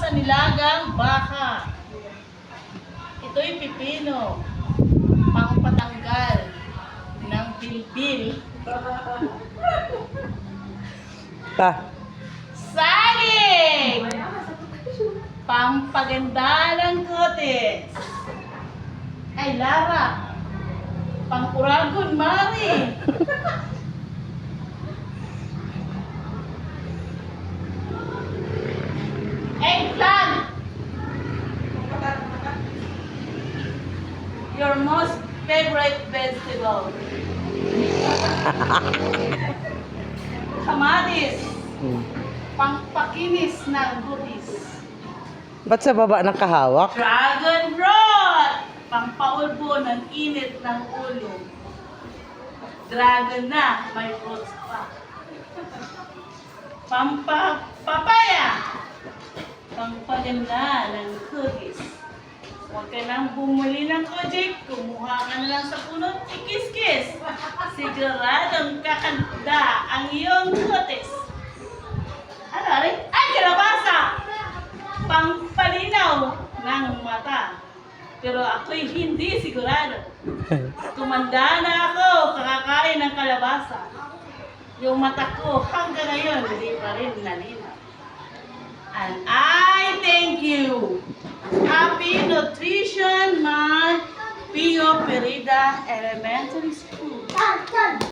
sa nilagang baka. Ito'y pipino. Pangpatanggal ng bilbil. Pa. Saging! Pampaganda ng kutis. Ay, Lara. Panguragon, Mari. Eggplant. Your most favorite vegetable. Kamatis. Pangpakinis ng kutis. Ba't sa baba nakahawak? Dragon fruit! Pampaulbo ng init ng ulo. Dragon na, may fruits pa. Papaya! Pampaganda ng cookies. Huwag ka nang bumuli ng kojik, kumuha ka na lang sa puno, ikis-kis. Siguradong kakanda ang iyong kutis. Ano rin? Ay, kalabasa! Pangpalinaw ng mata. Pero ako'y hindi sigurado. Tumanda na ako, kakakain ng kalabasa. Yung mata ko hanggang ngayon, hindi pa rin nalinaw. And I thank you. Happy Nutrition Month, Pio Perida Elementary School.